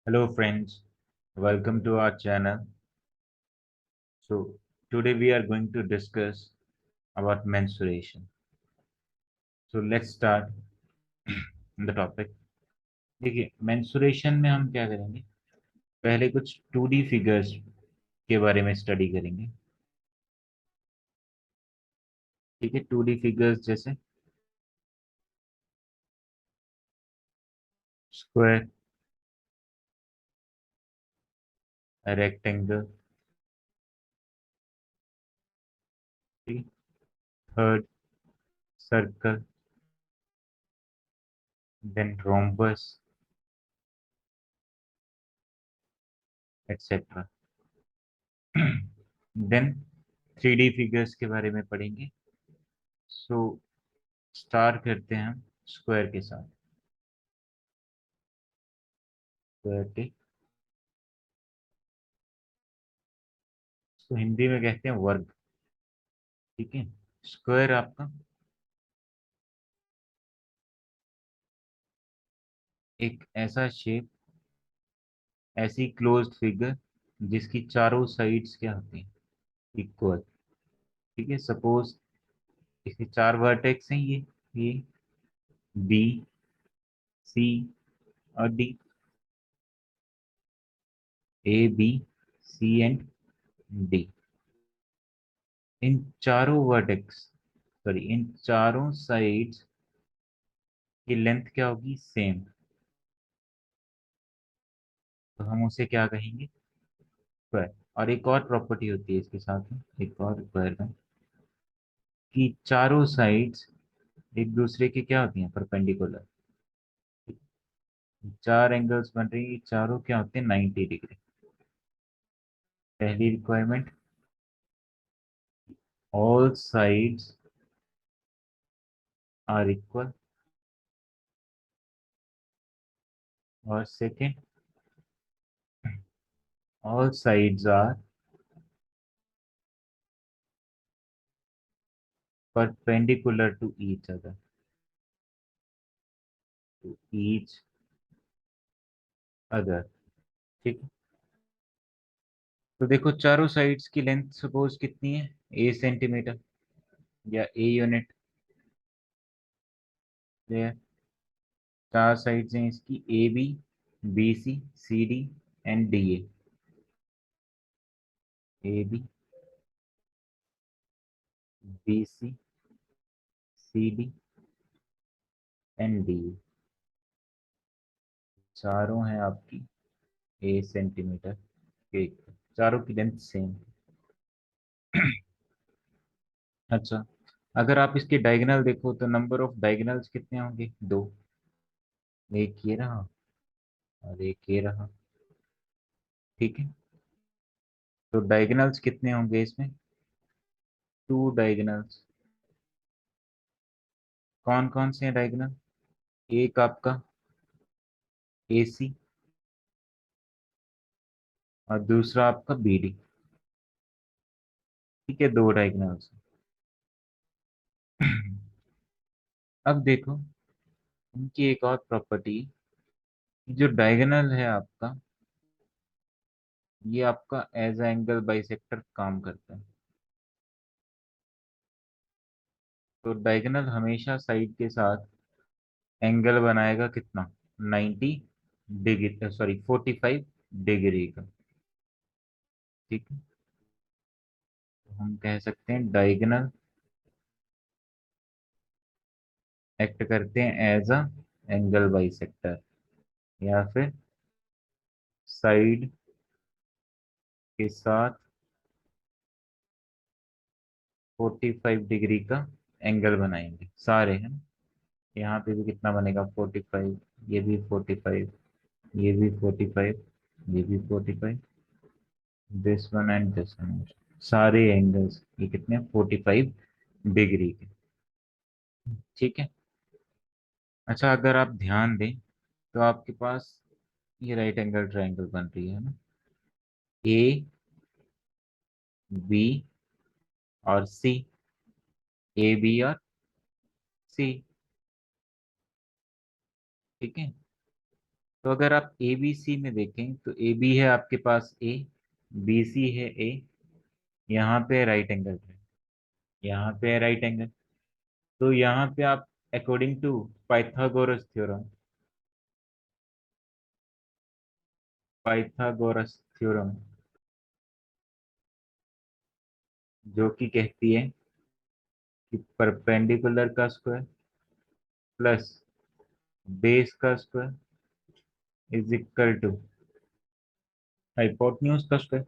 Hello friends, welcome to our channel. So today we are going to discuss about menstruation. So let's start the topic. देखिए menstruation में हम क्या करेंगे, पहले कुछ 2D फिगर्स के बारे में स्टडी करेंगे। ठीक है, 2D फिगर्स जैसे स्क्वायर, रेक्टेंगल, ठीक, third, circle, then rhombus etcetera. Then 3D figures के बारे में पढ़ेंगे। सो स्टार्ट करते हैं हम स्क्वायर के साथ। स्क्वायर के तो हिंदी में कहते हैं वर्ग। ठीक है, स्क्वायर आपका एक ऐसा शेप, ऐसी क्लोज्ड फिगर जिसकी चारों साइड्स क्या होती हैं, इक्वल। ठीक है, सपोज इसके चार वर्टेक्स हैं, ये बी, सी और D, A B C and D. इन चारों वर्टेक्स, सॉरी इन चारों साइड्स की लेंथ क्या होगी, सेम। तो हम उसे क्या कहेंगे, स्क्वायर। और एक और प्रॉपर्टी होती है इसके साथ में, एक और रिक्वायरमेंट, कि चारों साइड्स एक दूसरे के क्या होती हैं, परपेंडिकुलर। चार एंगल्स बन रही है, चारों क्या होते हैं, 90 डिग्री। पहली requirement, all sides are equal. और second, all sides are perpendicular to each other, to each other. ठीक है, तो देखो चारों साइड्स की लेंथ सपोज कितनी है, ए सेंटीमीटर या ए यूनिट। चार साइड्स हैं इसकी, A B, B C, C D and D A B, B C, C D and D. चारों हैं आपकी ए सेंटीमीटर के, चारों की लेंथ सेम। अच्छा, अगर आप इसके डायगोनल देखो तो नंबर ऑफ डायगोनल्स कितने होंगे, दो। एक ये रहा और एक ये रहा। ठीक है, तो डायगोनल्स कितने होंगे इसमें, टू डायगोनल्स। कौन कौन से हैं डायगोनल, एक आपका ए सी और दूसरा आपका बी डी। ठीक है, दो डायगोनल्स। अब देखो इनकी एक और प्रॉपर्टी, जो डायगोनल है आपका, ये आपका एज एंगल बाइसेक्टर काम करता है। तो डायगोनल हमेशा साइड के साथ एंगल बनाएगा कितना, 90 डिग्री, सॉरी 45 डिग्री का। ठीक है, तो हम कह सकते हैं डायगोनल एक्ट करते हैं एज अ एंगल बाइसेक्टर, या फिर साइड के साथ 45 डिग्री का एंगल बनाएंगे सारे हैं। यहाँ पे भी कितना बनेगा, 45, ये भी 45, ये भी 45, ये भी 45, this one and this one, सारे एंगल्स ये कितने, 45 डिग्री के। ठीक है, अच्छा अगर आप ध्यान दें तो आपके पास ये राइट एंगल ट्रायंगल बन रही है ना, ए बी और सी, ए बी और सी। ठीक है, तो अगर आप ए बी सी में देखें तो ए बी है आपके पास ए, बी सी है ए, यहाँ पे राइट एंगल है, यहाँ पे राइट एंगल। तो यहाँ पे आप according to Pythagoras theorem, Pythagoras theorem जो कि कहती है कि परपेंडिकुलर का स्क्वायर प्लस बेस का square is equal to hypotenuse का स्क्वायर।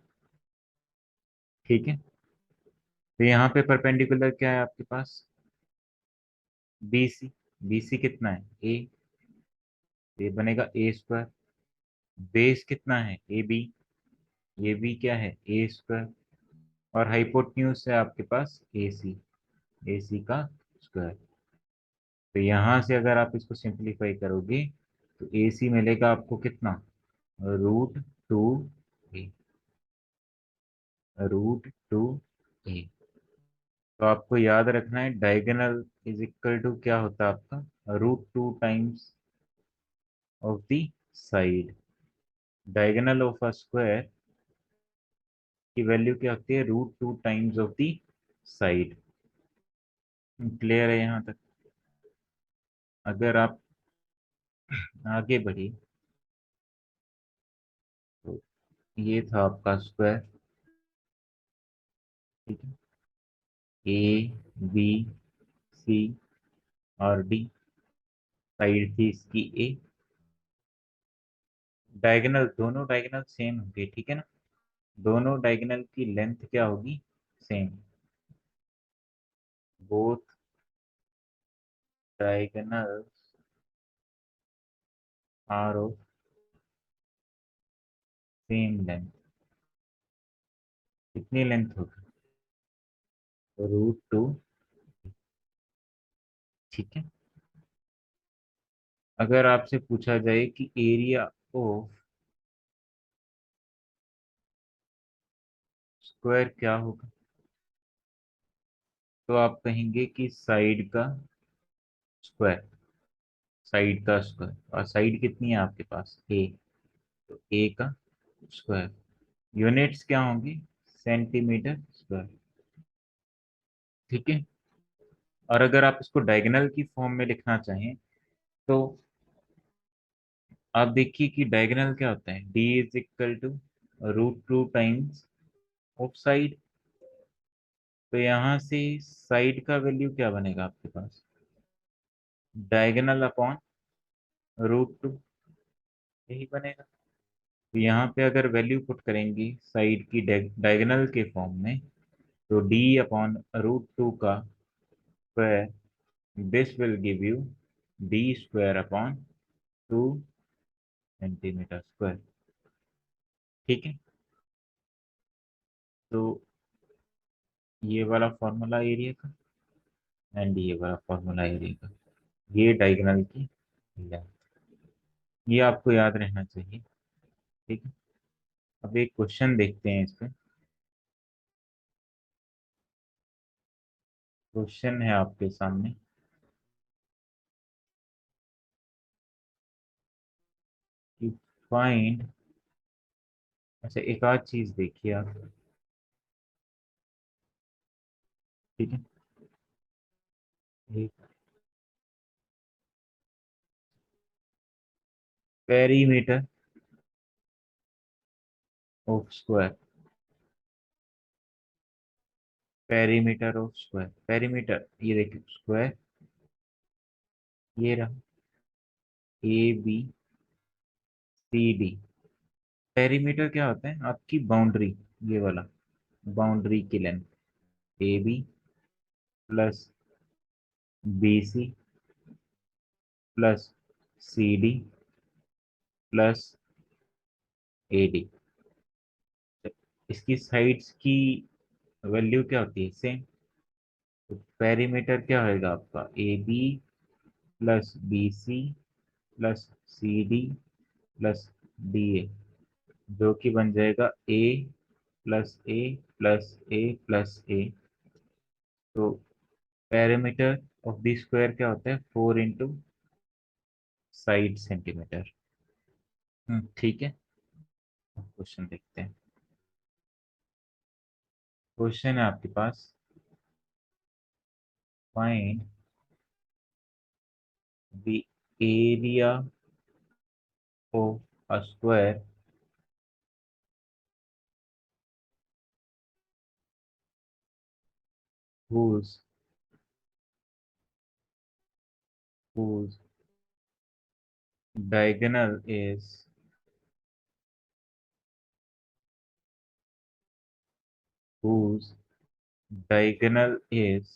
ठीक है, तो यहाँ पे परपेंडिकुलर क्या है आपके पास, बी सी। बी सी कितना है ए, ये बनेगा ए स्क्वायर। बेस कितना है ए बी, ये भी क्या है ए स्क्वायर। और हाइपोटेन्यूज है आपके पास ए सी, ए सी का स्क्वायर। तो यहाँ से अगर आप इसको सिंप्लीफाई करोगे तो ए सी मिलेगा आपको कितना, रूट 2 ए, रूट 2 ए। तो आपको याद रखना है डायगोनल इज इक्वल टू क्या होता है आपका, root 2 times of the side. Diagonal of a square की वैल्यू क्या होती है, root 2 times of the side. Clear है यहाँ तक। अगर आप आगे बढ़िए तो ये था आपका स्क्वायर। ठीक है, ए बी सी और डी, साइड थी इसकी ए। डायगोनल, दोनों डायगोनल सेम होंगे, ठीक है ना। दोनों डायगोनल की लेंथ क्या होगी, same. Both diagonals are of same length. कितनी लेंथ होगी, रूट 2। ठीक है, अगर आपसे पूछा जाए कि एरिया ऑफ स्क्वायर क्या होगा, तो आप कहेंगे कि साइड का स्क्वायर। साइड का स्क्वायर, और साइड कितनी है आपके पास ए, तो ए का स्क्वायर। यूनिट्स क्या होंगी, सेंटीमीटर स्क्वायर। ठीक है, और अगर आप इसको डायगोनल की फॉर्म में लिखना चाहें तो आप देखिए कि डायगोनल क्या होता है, D is equal to root 2 times of side. तो यहाँ से साइड का वैल्यू क्या बनेगा आपके पास, डायगोनल अपॉन रूट 2, यही बनेगा। तो यहाँ पे अगर वैल्यू पुट करेंगे साइड की डायगोनल के फॉर्म में, तो डी अपॉन रूट 2 का square, this will give U D square upon 2 centimetre square. ठीक है, तो ये वाला फॉर्मूला एरिया का एंड ये वाला फॉर्मूला एरिया का, ये डायगोनल की लेंथ, ये आपको याद रहना चाहिए। ठीक है, अब एक क्वेश्चन देखते हैं इस पे। क्वेश्चन है आपके सामने कि फाइंड, अच्छा एक आध चीज देखिए आप। ठीक है, एक perimeter of square, perimeter of square, perimeter ये देखिए स्क्वायर, ये रहा A B C D. Perimeter क्या होता है, आपकी बाउंड्री, ये वाला बाउंड्री की length, A B plus B C plus C D plus A D. इसकी साइड्स की वैल्यू क्या होती है, सेम। तो पेरीमीटर क्या होगा आपका, A B plus B C plus C D plus D A, जो कि बन जाएगा ए प्लस ए प्लस ए प्लस ए। तो पेरीमीटर ऑफ द स्क्वायर क्या होता है, 4 इंटू साइड सेंटीमीटर। ठीक है, क्वेश्चन देखते हैं। क्वेश्चन है आपके पास, find the area of a square whose whose diagonal is whose diagonal is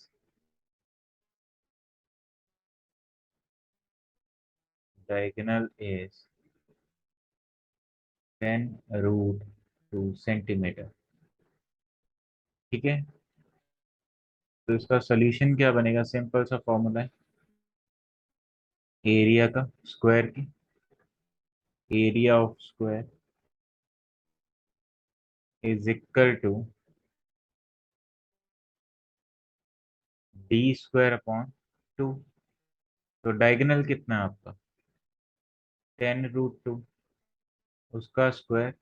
diagonal is 10√2 centimetre. ठीक है, तो इसका सॉल्यूशन क्या बनेगा? सिंपल सा फॉर्मूला है एरिया का, स्क्वायर की, area of square is equal to d² upon 2। तो डायगोनल कितना है आपका? 10√2, उसका स्क्वायर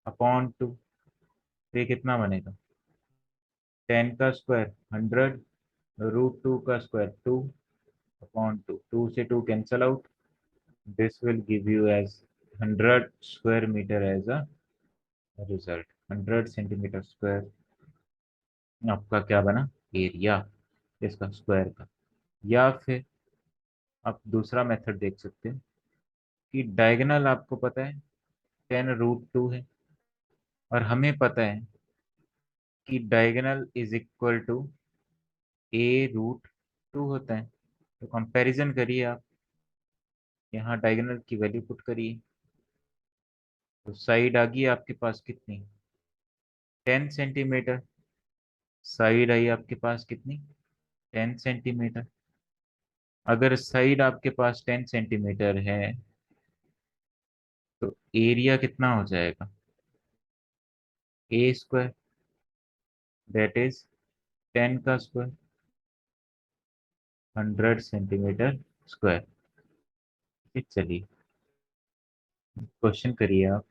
अपॉन 2, तो ये कितना बनेगा? 10 का स्क्वायर 100, √2 का स्क्वायर 2/2, 2 से 2 cancel out, this will give you as 100 square metre as a result. 100 centimetre square आपका क्या बना? एरिया इसका स्क्वायर का। या फिर आप दूसरा मेथड देख सकते हैं कि डायगोनल आपको पता है 10√2 है, और हमें पता है कि diagonal is equal to a√2 होता है। तो कंपैरिजन करिए आप, यहाँ डायगोनल की वैल्यू पुट करिए, तो साइड आ गई आपके पास कितनी? 10 सेंटीमीटर। साइड आई आपके पास कितनी? 10 सेंटीमीटर। अगर साइड आपके पास 10 सेंटीमीटर है तो एरिया कितना हो जाएगा? a² दैट इज 10 का स्क्वायर, 100 सेंटीमीटर स्क्वायर। चलिए क्वेश्चन करिए आप,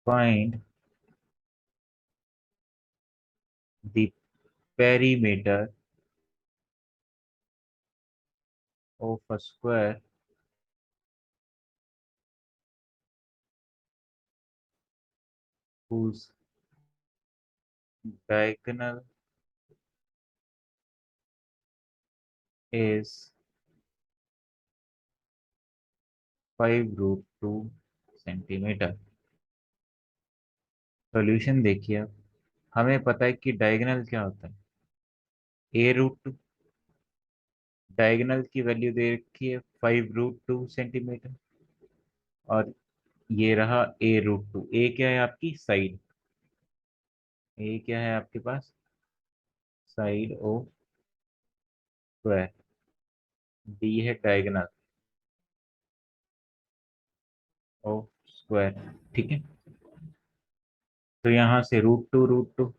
find the perimeter of a square whose diagonal is 5√2 centimetre. Solution देखिए आप, हमें पता है कि डायगोनल क्या होता है? a√2। डायगोनल की वैल्यू दे रखी है 5√2 सेंटीमीटर, और ये रहा a√2। ए क्या है आपकी? साइड। ए क्या है आपके पास? Side of square. डी है डायगोनल ऑफ स्क्वायर। ठीक है, तो यहाँ से √2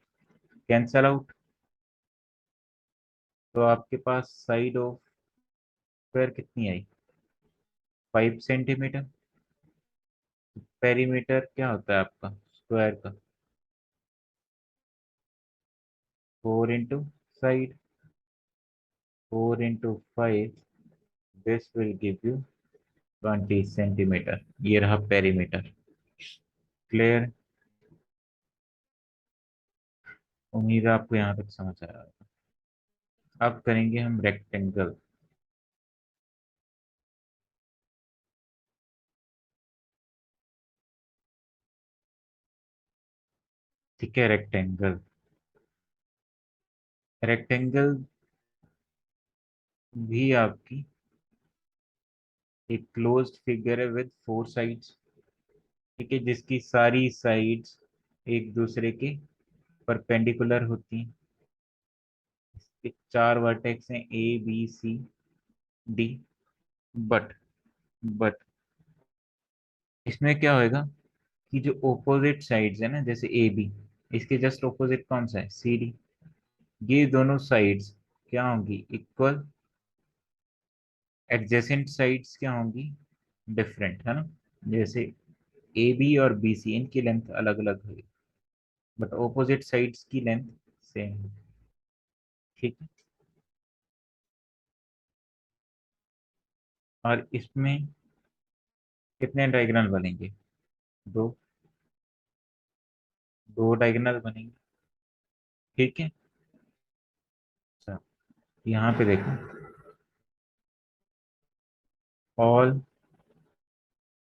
कैंसल आउट, तो आपके पास साइड ऑफ स्क्वायर कितनी आई? 5 सेंटीमीटर। पेरीमीटर क्या होता है आपका स्क्वायर का? 4 into side, 4 into 5, this will give you 20 centimetre. ये रहा पेरीमीटर। क्लियर? उम्मीद है आपको यहाँ तक समझ आया होगा। अब करेंगे हम रेक्टेंगल। ठीक है, रेक्टेंगल। रेक्टेंगल भी आपकी एक क्लोज्ड फिगर है विद 4 साइड्स। ठीक है, जिसकी सारी साइड्स एक दूसरे के परपेंडिकुलर होती हैं। इसके 4 वर्टेक्स हैं, A B C D। But but इसमें क्या होएगा कि जो ओपोजिट साइड्स है ना, जैसे ए बी, इसके जस्ट ओपोजिट कौन सा है? C D. ये दोनों साइड्स क्या होंगी? इक्वल। एडजेसेंट साइड्स क्या होंगी? डिफरेंट है ना। जैसे ए बी और बी सी इनकी लेंथ अलग अलग है, बट ऑपोजिट साइड्स की लेंथ सेम है। ठीक है। और इसमें कितने डायगोनल बनेंगे? दो। दो डायगोनल बनेंगे। ठीक है। अच्छा, यहाँ पे देखो, all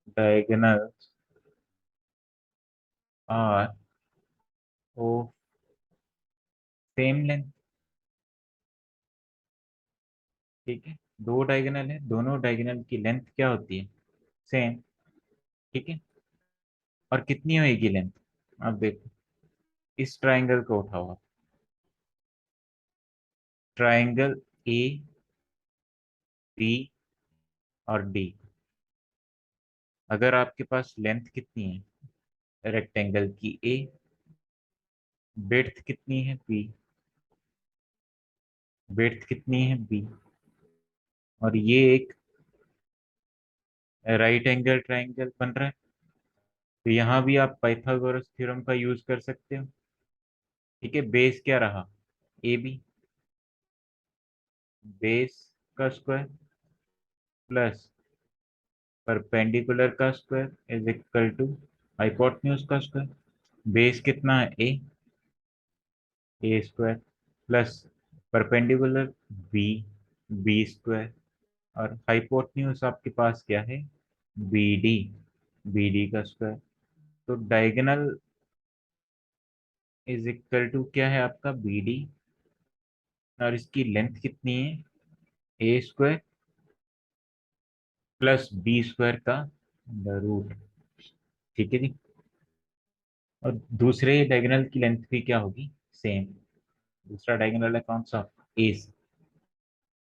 diagonals are of same length. ठीक है। दो डायगोनल है, दोनों डायगोनल की लेंथ क्या होती है? सेम। ठीक है। और कितनी होगी लेंथ? अब देखो, इस ट्राइंगल को उठाओ आप। ट्राइंगल ए बी और डी। अगर आपके पास लेंथ कितनी है रेक्टेंगल की ए, विड्थ कितनी है बी, विड्थ कितनी है बी, और ये एक राइट एंगल ट्राइंगल बन रहा है, तो यहाँ भी आप पाइथागोरस थ्योरम का यूज कर सकते हो। ठीक है। बेस क्या रहा? A B. बेस का स्क्वायर प्लस परपेंडिकुलर का square is equal to hypotenuse का स्क्वायर। बेस कितना है? A square plus perpendicular B, B square, और हाइपोटेन्यूज आपके पास क्या है? बी डी, बी डी का स्क्वायर। तो डायगोनल इज इक्वल टू क्या है आपका? B D. और इसकी लेंथ कितनी है? A square plus B square का रूट। ठीक है जी। और दूसरे डायगोनल की लेंथ भी क्या होगी? सेम। दूसरा डायगोनल है कौन सा? ए।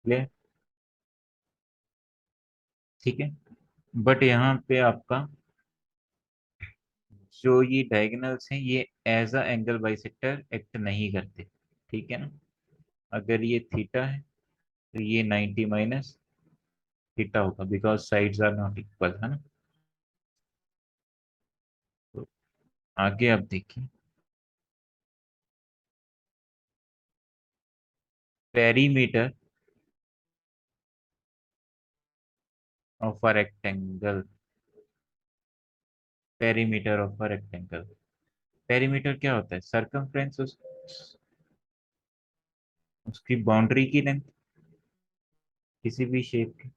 क्लियर? ठीक है। बट यहाँ पे आपका जो ये डायगोनल्स हैं ये as a angle bisector act नहीं करते। ठीक है ना। अगर ये थीटा है तो ये 90 माइनस थीटा होगा, because sides are not equal, है ना। तो आगे आप देखिए, perimeter of a rectangle. Perimeter of a rectangle. Perimeter क्या होता है? सरकमफ्रेंस, उसकी बाउंड्री की लेंथ किसी भी शेप की।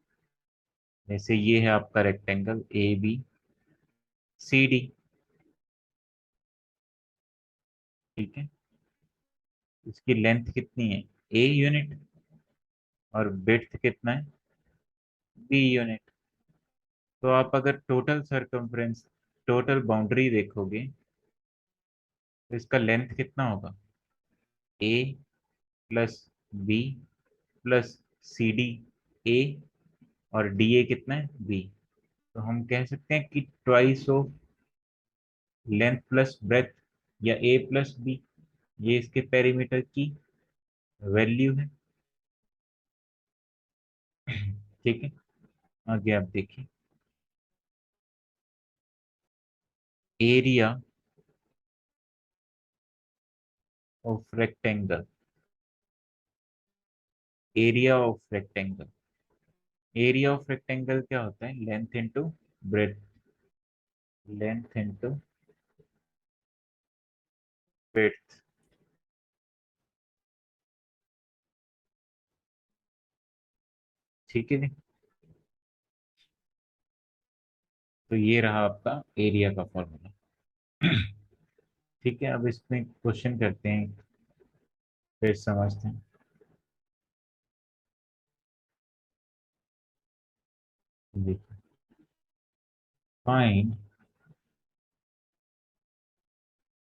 जैसे ये है आपका rectangle A B C D. ठीक है। इसकी लेंथ कितनी है? A unit. और विड्थ कितना है? B unit. तो आप अगर टोटल सरकमफ्रेंस, टोटल बाउंड्री देखोगे तो इसका लेंथ कितना होगा? A plus B plus C D A, और डी ए कितना है? बी। तो हम कह सकते हैं कि twice of length plus breadth, या ए प्लस बी, ये इसके पेरीमीटर की वैल्यू है। ठीक है। आगे आप देखिए, area of rectangle. Area of rectangle. Area of rectangle क्या होता है? Length into breadth. Length into breadth. ठीक है जी। तो ये रहा आपका एरिया का फॉर्मूला। ठीक है। अब इसमें क्वेश्चन करते हैं, फिर समझते हैं। देखिए, find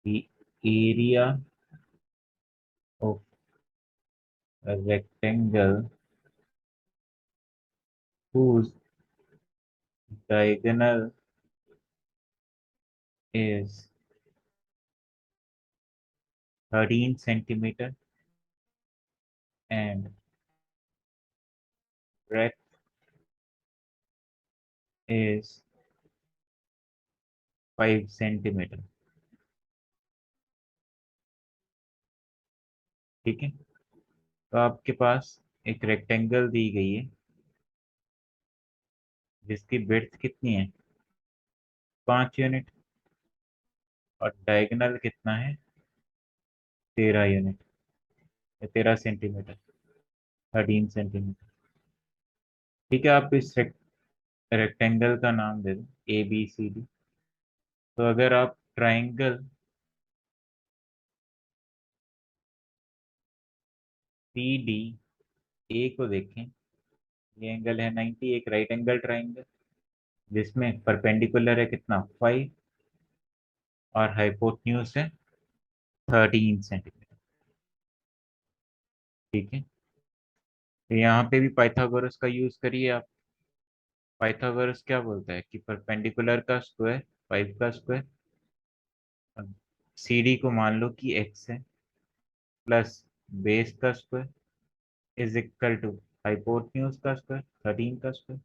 the area of rectangle whose diagonal is 13 centimeter and breadth is 5 centimetre. ठीक है, तो आपके पास एक रेक्टेंगल दी गई है जिसकी विड्थ कितनी है, 5 यूनिट, और डायगोनल कितना है, 13 यूनिट, 13 सेंटीमीटर, 13 सेंटीमीटर। ठीक है, आप इस रेक्टेंगल का नाम दे दो ABCD। तो अगर आप ट्राइंगल CDA को देखें, ये एंगल है 90, एक राइट एंगल ट्राइंगल जिसमें परपेंडिकुलर है कितना, 5, और हाइपोटेन्यूज है 13 सेंटीमीटर। ठीक है, तो यहाँ पे भी पाइथागोरस का यूज करिए आप। पाइथागोरस क्या बोलता है कि परपेंडिकुलर का स्क्वायर 5 का स्क्वायर, CD को मान लो कि x है, प्लस बेस का square is equal to hypotenuse का स्क्वायर 13 का स्क्वायर,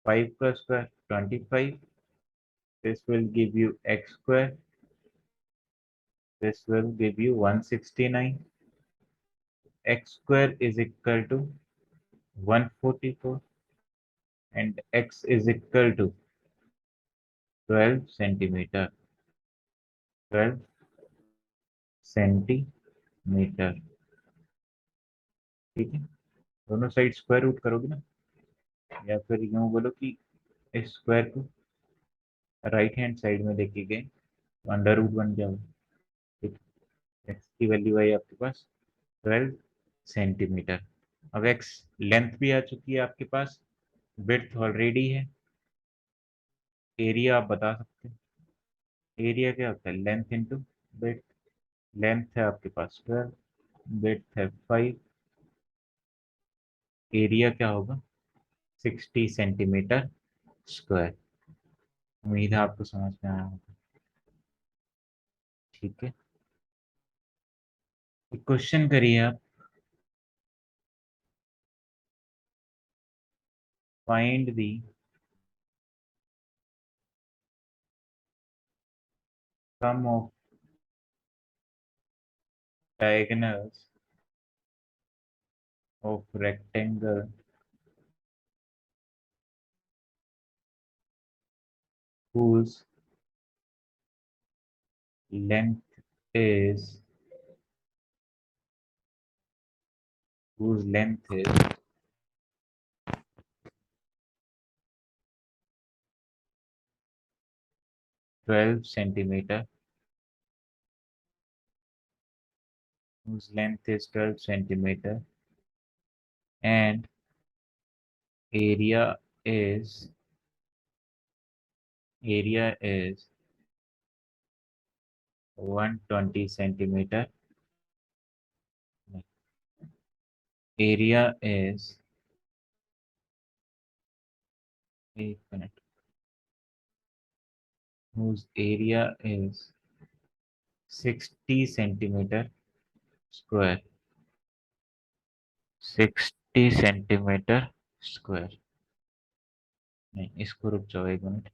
5 का square 25, this will give you x square, this will give you 169, x square is equal to 144, and x is equal to 12 centimetre, 12 centimetre. ठीक है, दोनों side square root करोगे ना, या फिर यूं बोलो कि इस स्क्वायर को राइट हैंड साइड में लेके गए तो अंडर रूट बन जाओगे। ठीक, एक्स की वैल्यू आई आपके पास 12 सेंटीमीटर। अब एक्स लेंथ भी आ चुकी है आपके पास, विड्थ ऑलरेडी है, एरिया आप बता सकते हैं। एरिया क्या होता है, लेंथ इंटू विड्थ। लेंथ है आपके पास 12, विड्थ है 5, एरिया क्या होगा 60 सेंटीमीटर स्क्वायर। उम्मीद है आपको समझ में आया होगा। ठीक है, क्वेश्चन करिए आप। Find the sum of diagonals of rectangle whose length is whose length is 12 centimeter, whose length is 12 centimeter, and area is area is 120 centimeter. Area is, एक minute, whose area is 60 centimetre square, 60 centimetre square. नहीं, इसको रुक जाओ एक minute.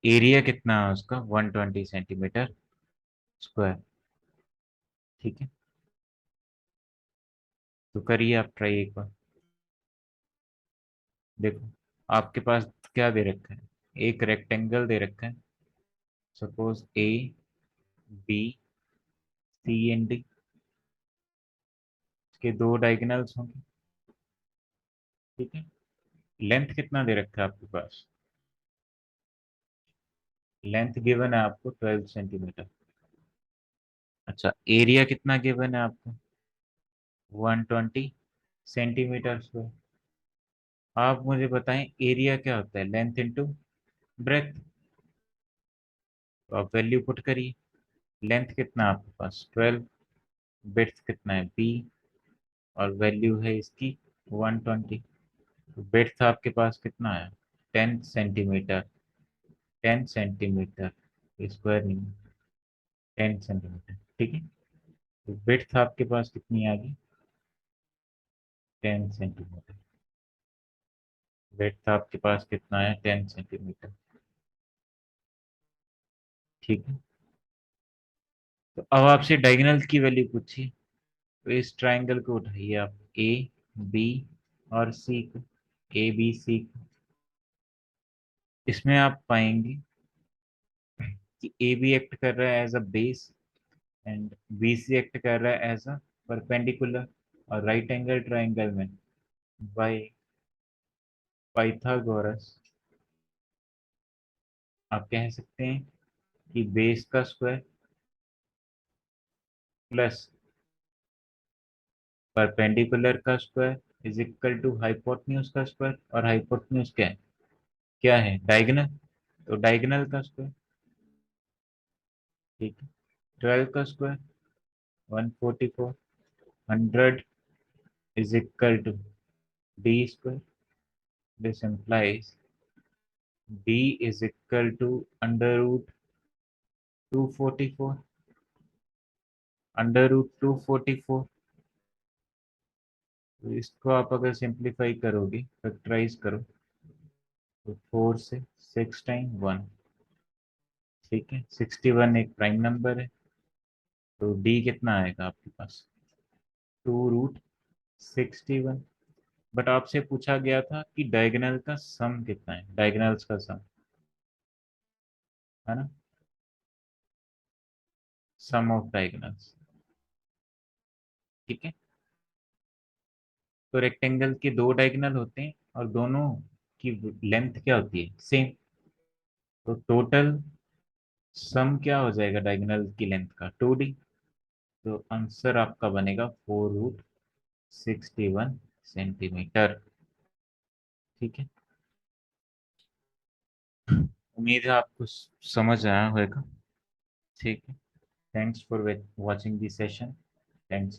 Area कितना है उसका, 120 centimetre square. ठीक है, तो करिए आप ट्राई एक बार। देखो, आपके पास क्या दे रखा है, एक रेक्टेंगल दे रखा है, सपोज ABCD, इसके दो डायगोनल्स होंगे। ठीक है, लेंथ कितना दे रखा है आपके पास, लेंथ गिवन है आपको 12 सेंटीमीटर। अच्छा, एरिया कितना गिवन है आपको, 120 सेंटीमीटर स्क्वायर। आप मुझे बताएं एरिया क्या होता है, लेंथ इंटू ब्रेथ। तो आप वैल्यू पुट करिए। लेंथ कितना है आपके पास 12, ब्रेथ कितना है B, और वैल्यू है इसकी 120। तो ब्रेथ आपके पास कितना है, 10 सेंटीमीटर, 10 सेंटीमीटर, स्क्वायर नहीं, 10 सेंटीमीटर। ठीक है, तो ब्रेथ आपके पास कितनी आ गई, 10 सेंटीमीटर। विड्थ आपके पास कितना है, 10 सेंटीमीटर। ठीक है, तो अब आपसे डायगोनल की वैल्यू पूछी। तो इस ट्रायंगल को उठाइए आप, ए बी और सी को, ए बी सी को। इसमें आप पाएंगे कि ए बी एक्ट कर रहा है as a base and B C act कर रहा है एज अ परपेंडिकुलर। और राइट एंगल ट्रायंगल में बाय पाइथागोरस आप कह सकते हैं कि बेस का स्क्वायर प्लस परपेंडिकुलर का square is equal to hypotenuse का स्क्वायर। और हाइपोटेन्यूज क्या है डायगोनल, तो डायगोनल का स्क्वायर। ठीक है, 12 का square 144, 100 is equal to d square. This implies d is equal to under root 244, under root 244। तो इसको आप अगर सिंप्लीफाई करोगे, फैक्टराइज करो, तो 4 से 6 टाइम 1। ठीक है, 61 एक प्राइम नंबर है, तो डी कितना आएगा आपके पास, 2√61। बट आपसे पूछा गया था कि डायगोनल का सम कितना है, डायगोनल्स का सम, है ना, सम ऑफ डायगोनल्स। ठीक है, तो रेक्टेंगल के दो डायगोनल होते हैं और दोनों की लेंथ क्या होती है, सेम। तो टोटल सम क्या हो जाएगा डायगोनल की लेंथ का, 2d। तो आंसर आपका बनेगा 4√61 सेंटीमीटर। ठीक है, उम्मीद है आपको समझ आया होगा। ठीक है, thanks for watching this session. Thanks.